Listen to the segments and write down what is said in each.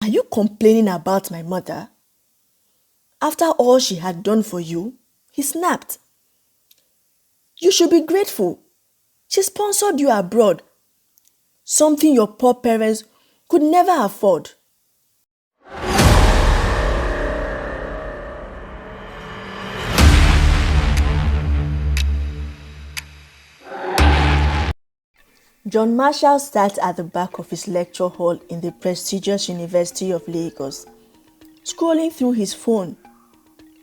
Are you complaining about my mother? After all she had done for you, he snapped. You should be grateful. She sponsored you abroad, something your poor parents could never afford. John Marshall sat at the back of his lecture hall in the prestigious University of Lagos, scrolling through his phone,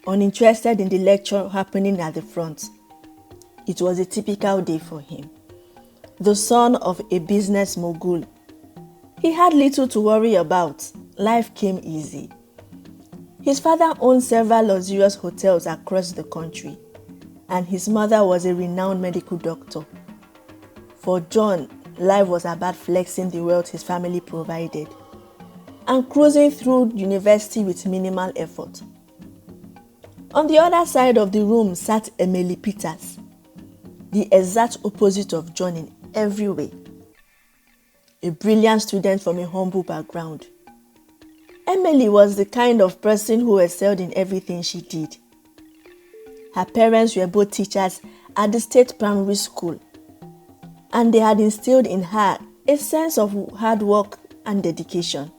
uninterested in the lecture happening at the front. It was a typical day for him. The son of a business mogul, he had little to worry about. Life came easy. His father owned several luxurious hotels across the country, and his mother was a renowned medical doctor. For John, life was about flexing the wealth his family provided and cruising through university with minimal effort. On the other side of the room sat Emily Peters, the exact opposite of John in every way. A brilliant student from a humble background. Emily was the kind of person who excelled in everything she did. Her parents were both teachers at the state primary school, and they had instilled in her a sense of hard work and dedication.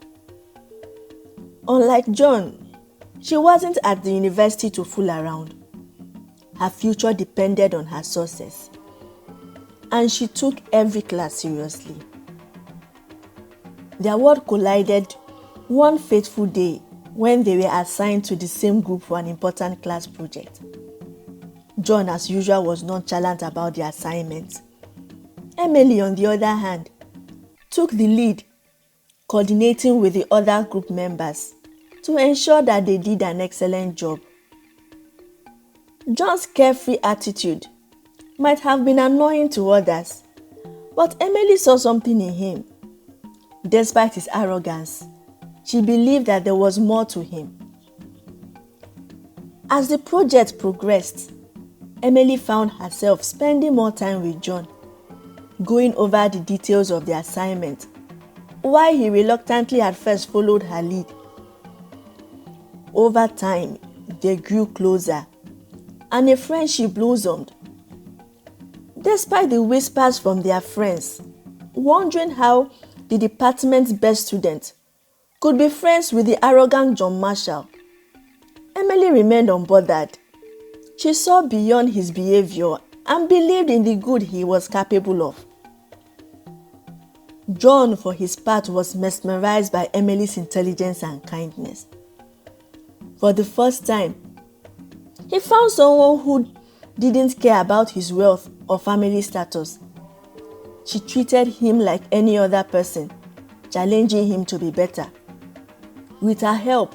Unlike John, she wasn't at the university to fool around. Her future depended on her success, and she took every class seriously. Their world collided one fateful day when they were assigned to the same group for an important class project. John, as usual, was nonchalant about the assignment. Emily, on the other hand, took the lead, coordinating with the other group members to ensure that they did an excellent job. John's carefree attitude might have been annoying to others, but Emily saw something in him. Despite his arrogance, she believed that there was more to him. As the project progressed, Emily found herself spending more time with John, going over the details of the assignment, while he reluctantly at first followed her lead. Over time, they grew closer, and a friendship blossomed. Despite the whispers from their friends, wondering how the department's best student could be friends with the arrogant John Marshall, Emily remained unbothered. She saw beyond his behavior and believed in the good he was capable of. John, for his part, was mesmerized by Emily's intelligence and kindness. For the first time, he found someone who didn't care about his wealth or family status. She treated him like any other person, challenging him to be better. With her help,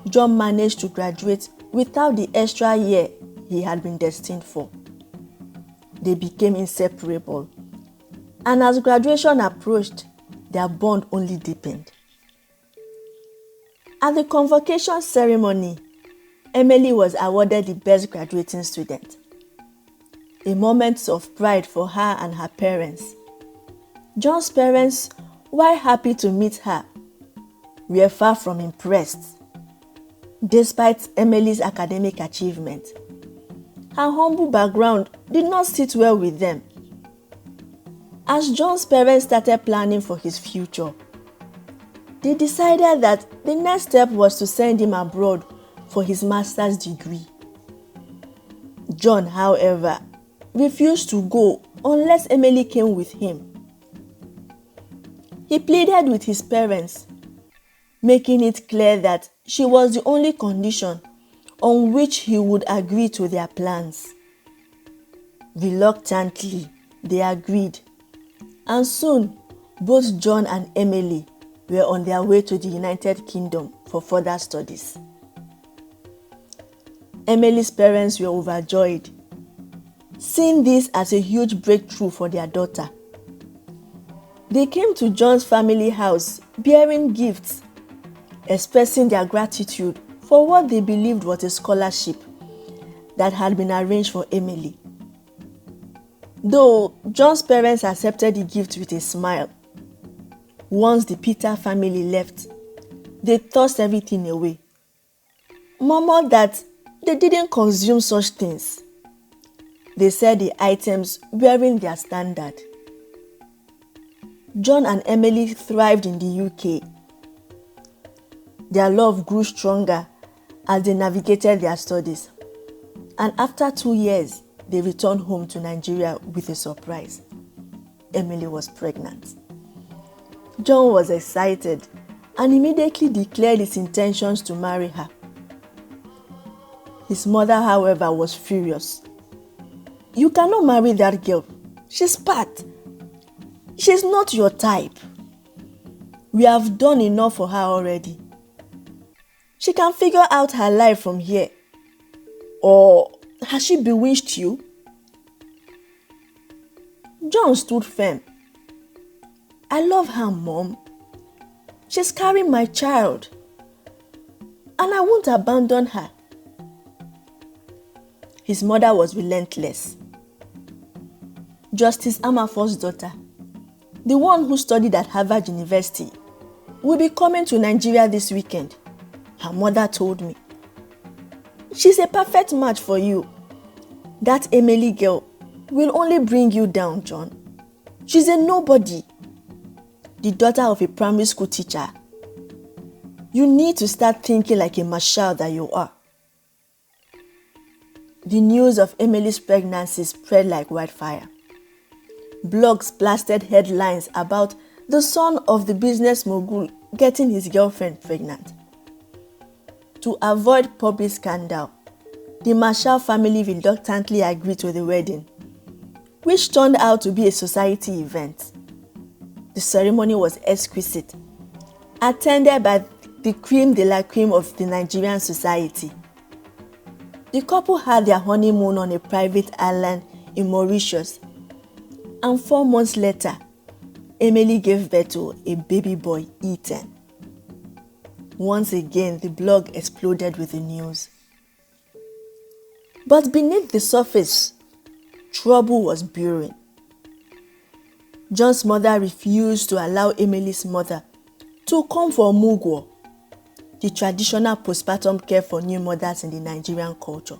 John managed to graduate without the extra year he had been destined for. They became inseparable, and as graduation approached, their bond only deepened. At the convocation ceremony, Emily was awarded the best graduating student. A moment of pride for her and her parents. John's parents, while happy to meet her, were far from impressed. Despite Emily's academic achievement, her humble background did not sit well with them. As John's parents started planning for his future, they decided that the next step was to send him abroad for his master's degree. John, however, refused to go unless Emily came with him. He pleaded with his parents, making it clear that she was the only condition on which he would agree to their plans. Reluctantly, they agreed, and soon both John and Emily were on their way to the United Kingdom for further studies. Emily's parents were overjoyed, seeing this as a huge breakthrough for their daughter. They came to John's family house bearing gifts, expressing their gratitude for what they believed was a scholarship that had been arranged for Emily. Though John's parents accepted the gift with a smile, once the Peter family left, They tossed everything away, murmured that they didn't consume such things. They said the items weren't their standard. John and Emily thrived in the UK. Their love grew stronger as they navigated their studies. And after 2 years, they returned home to Nigeria with a surprise. Emily was pregnant. John was excited and immediately declared his intentions to marry her. His mother, however, was furious. "You cannot marry that girl. She's fat. She's not your type. We have done enough for her already. She can figure out her life from here. Or has she bewitched you?" John stood firm. "I love her, Mom. She's carrying my child. And I won't abandon her." His mother was relentless. Justice Amafor's daughter, the one who studied at Harvard University, will be coming to Nigeria this weekend, her mother told me. "She's a perfect match for you. That Emily girl will only bring you down, John. She's a nobody. The daughter of a primary school teacher. You need to start thinking like a marshal that you are." The news of Emily's pregnancy spread like wildfire. Blogs blasted headlines about the son of the business mogul getting his girlfriend pregnant. To avoid public scandal, the Marshall family reluctantly agreed to the wedding, which turned out to be a society event. The ceremony was exquisite, attended by the creme de la creme of the Nigerian society. The couple had their honeymoon on a private island in Mauritius, and 4 months later, Emily gave birth to a baby boy, Ethan. Once again, the blog exploded with the news. But beneath the surface, trouble was brewing. John's mother refused to allow Emily's mother to come for mogul, the traditional postpartum care for new mothers in the Nigerian culture.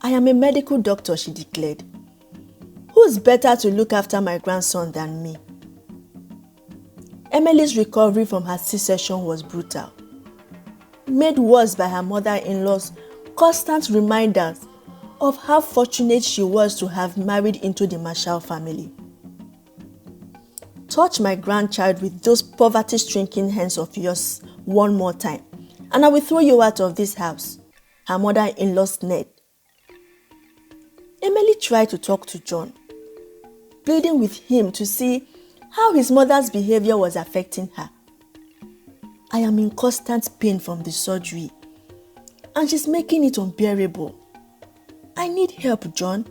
"I am a medical doctor," she declared. "Who's better to look after my grandson than me?" Emily's recovery from her C-section was brutal, made worse by her mother-in-law's constant reminders of how fortunate she was to have married into the Marshall family. "Touch my grandchild with those poverty-stricken hands of yours one more time, and I will throw you out of this house," her mother-in-law sneered. Emily tried to talk to John, pleading with him to see how his mother's behavior was affecting her. "I am in constant pain from the surgery, and she's making it unbearable. I need help, John."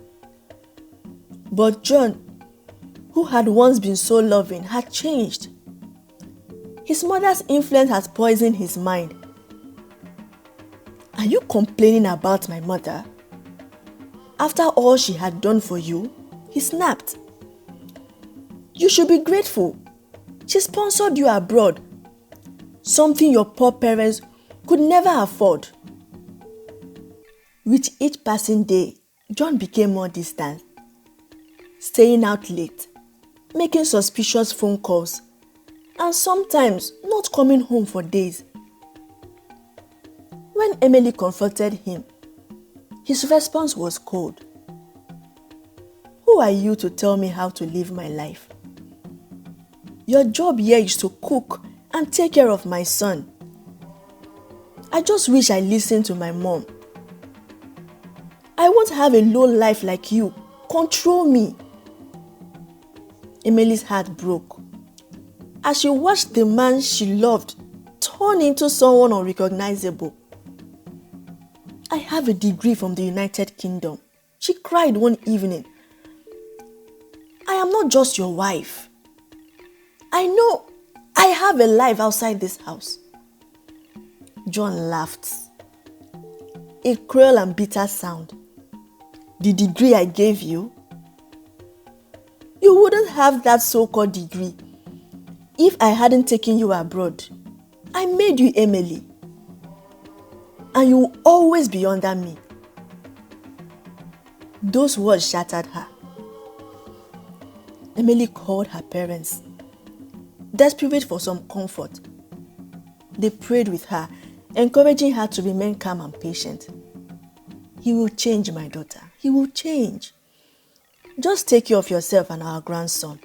But John, who had once been so loving, had changed. His mother's influence had poisoned his mind. "Are you complaining about my mother? After all she had done for you?" he snapped. "You should be grateful. She sponsored you abroad, something your poor parents could never afford." With each passing day, John became more distant, staying out late, making suspicious phone calls, and sometimes not coming home for days. When Emily confronted him, his response was cold. "Who are you to tell me how to live my life? Your job here is to cook and take care of my son. I just wish I listened to my mom. I won't have a low life like you control me." Emily's heart broke as she watched the man she loved turn into someone unrecognizable. "I have a degree from the United Kingdom," she cried one evening. "I am not just your wife. I know I have a life outside this house." John laughed. A cruel and bitter sound. "The degree I gave you? You wouldn't have that so-called degree if I hadn't taken you abroad. I made you Emily, and you will always be under me. Those words shattered her. Emily called her parents, desperate for some comfort. They prayed with her, encouraging her to remain calm and patient. He will change, my daughter. He will change. Just take care of yourself and our grandson.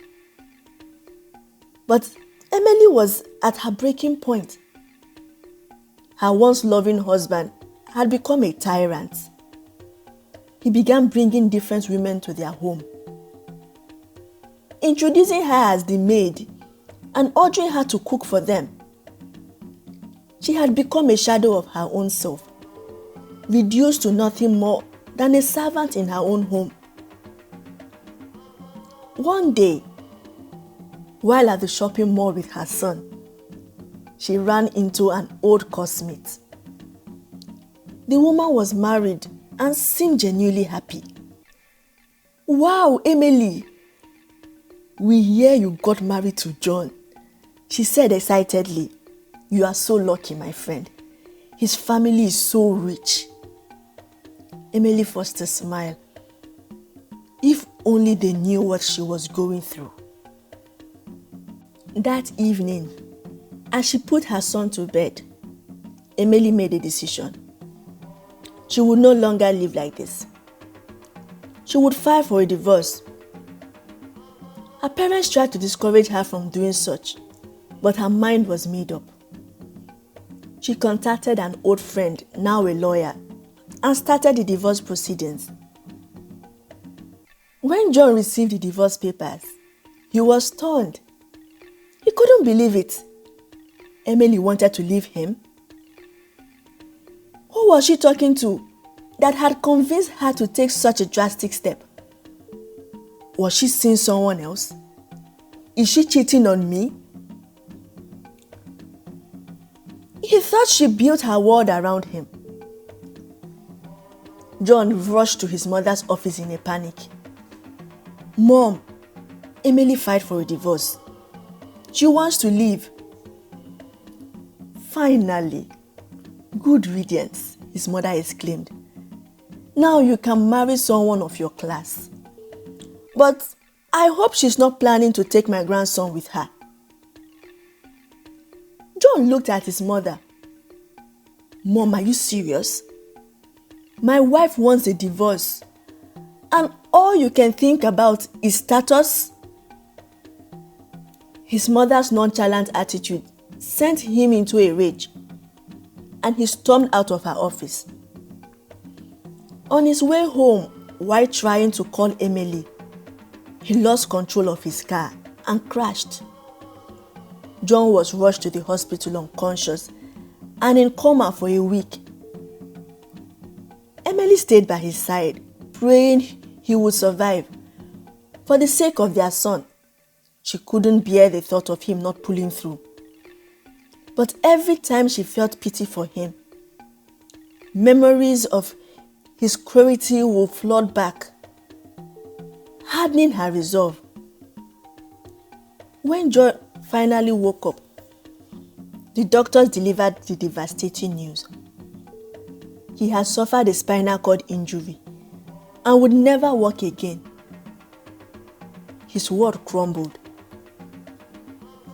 But Emily was at her breaking point. Her once loving husband had become a tyrant. He began bringing different women to their home, introducing her as the maid and ordering her to cook for them. She had become a shadow of her own self, reduced to nothing more than a servant in her own home. One day, while at the shopping mall with her son, she ran into an old classmate. The woman was married and seemed genuinely happy. "Wow, Emily, we hear you got married to John," she said excitedly. "You are so lucky, my friend. His family is so rich." Emily forced a smile. If only they knew what she was going through. That evening, as she put her son to bed, Emily made a decision. She would no longer live like this. She would file for a divorce. Her parents tried to discourage her from doing such, but her mind was made up. She contacted an old friend, now a lawyer, and started the divorce proceedings. When John received the divorce papers, he was stunned. He couldn't believe it. Emily wanted to leave him. Who was she talking to that had convinced her to take such a drastic step? Was she seeing someone else? Is she cheating on me? He thought she built her world around him. John rushed to his mother's office in a panic. "Mom, Emily filed for a divorce. She wants to leave." "Finally, good riddance," his mother exclaimed. "Now you can marry someone of your class. But I hope she's not planning to take my grandson with her." John looked at his mother. "Mom, are you serious? My wife wants a divorce, and all you can think about is status?" His mother's nonchalant attitude sent him into a rage, and he stormed out of her office. On his way home, while trying to call Emily, he lost control of his car and crashed. John was rushed to the hospital unconscious and in coma for a week. Emily stayed by his side, praying he would survive. For the sake of their son, she couldn't bear the thought of him not pulling through. But every time she felt pity for him, memories of his cruelty would flood back, hardening her resolve. When John finally woke up, the doctors delivered the devastating news. He had suffered a spinal cord injury and would never walk again. His world crumbled.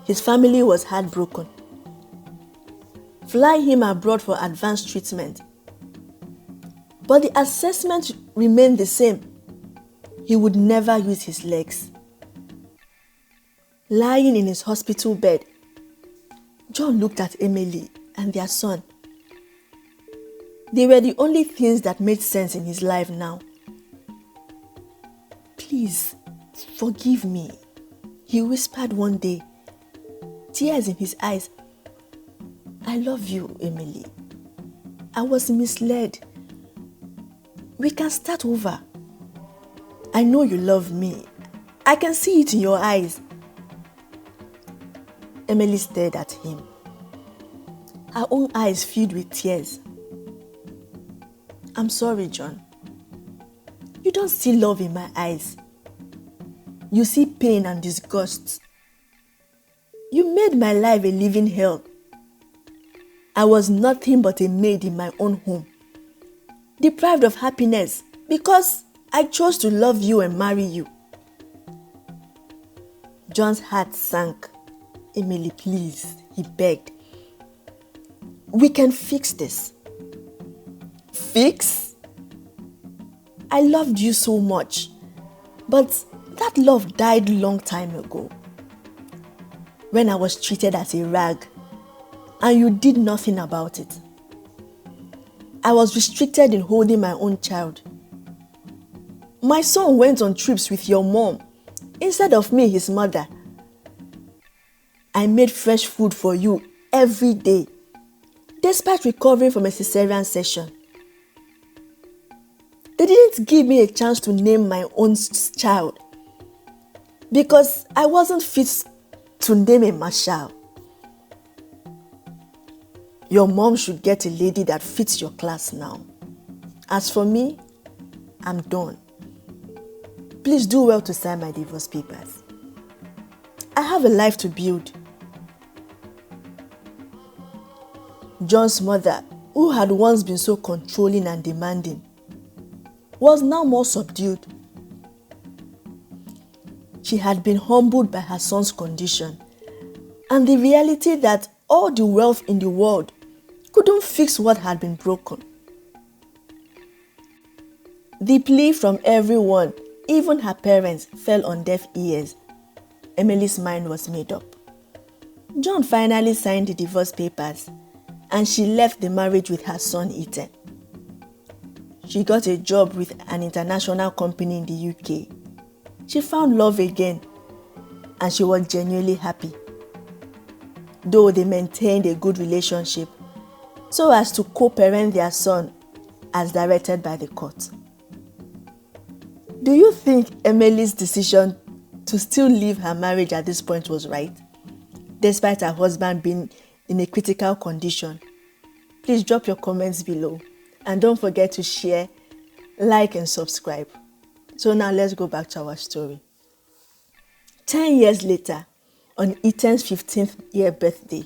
His family was heartbroken. Fly him abroad for advanced treatment. But the assessment remained the same. He would never use his legs. Lying in his hospital bed, John looked at Emily and their son. They were the only things that made sense in his life now. "Please, forgive me," he whispered one day, tears in his eyes. "I love you, Emily. I was misled. We can start over. I know you love me. I can see it in your eyes." Emily stared at him, her own eyes filled with tears. "I'm sorry, John. You don't see love in my eyes. You see pain and disgust. You made my life a living hell. I was nothing but a maid in my own home, deprived of happiness because I chose to love you and marry you. John's heart sank. Emily, please, he begged. We can fix this. Fix? I loved you so much, but that love died long time ago. When I was treated as a rag and you did nothing about it. I was restricted in holding my own child. My son went on trips with your mom instead of me, his mother. I made fresh food for you every day, despite recovering from a cesarean section. They didn't give me a chance to name my own child because I wasn't fit to name a Marshall. Your mom should get a lady that fits your class now. As for me, I'm done. Please do well to sign my divorce papers. I have a life to build. John's mother, who had once been so controlling and demanding, was now more subdued. She had been humbled by her son's condition and the reality that all the wealth in the world couldn't fix what had been broken. The plea from everyone, even her parents, fell on deaf ears. Emily's mind was made up. John finally signed the divorce papers and she left the marriage with her son Ethan. She got a job with an international company in the UK. She found love again and she was genuinely happy. Though they maintained a good relationship so as to co-parent their son as directed by the court. Do you think Emily's decision to still leave her marriage at this point was right, despite her husband being in a critical condition? Please drop your comments below and don't forget to share, like and subscribe. So now let's go back to our story. 10 years later, on Ethan's 15th year birthday,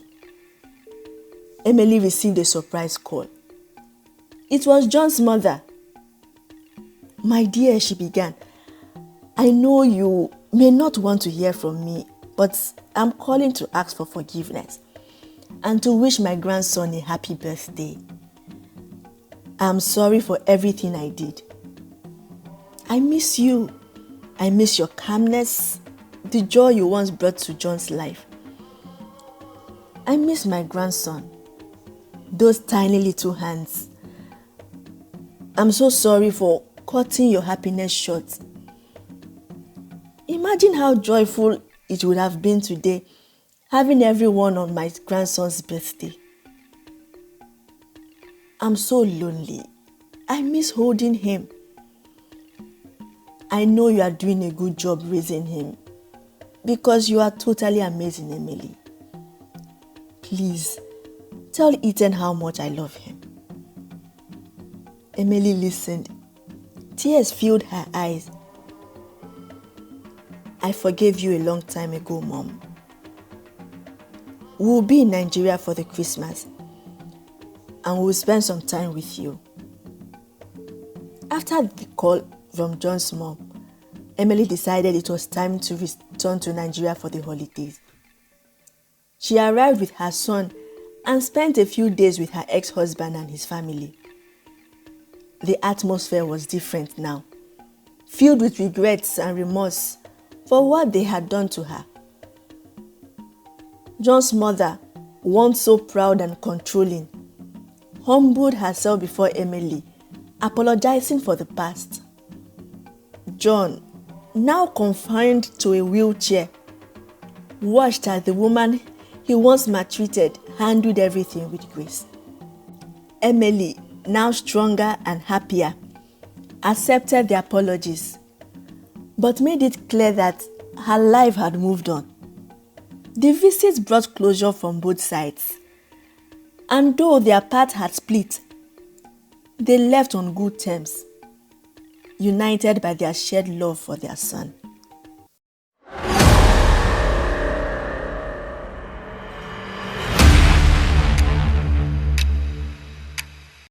Emily received a surprise call. It was John's mother. My dear, she began, I know you may not want to hear from me, but I'm calling to ask for forgiveness and to wish my grandson a happy birthday. I'm sorry for everything I did. I miss you. I miss your calmness, the joy you once brought to John's life. I miss my grandson, those tiny little hands. I'm so sorry for cutting your happiness short. Imagine how joyful it would have been today, having everyone on my grandson's birthday. I'm so lonely. I miss holding him. I know you are doing a good job raising him because you are totally amazing, Emily. Please, tell Ethan how much I love him. Emily listened. Tears filled her eyes. I forgave you a long time ago, Mom. We'll be in Nigeria for the Christmas and we'll spend some time with you. After the call from John's mom, Emily decided it was time to return to Nigeria for the holidays. She arrived with her son and spent a few days with her ex-husband and his family. The atmosphere was different now, filled with regrets and remorse for what they had done to her. John's mother, once so proud and controlling, humbled herself before Emily, apologizing for the past. John, now confined to a wheelchair, watched as the woman he once maltreated handled everything with grace. Emily, now stronger and happier, accepted the apologies, but made it clear that her life had moved on. The visit brought closure from both sides, and though their path had split, they left on good terms, united by their shared love for their son.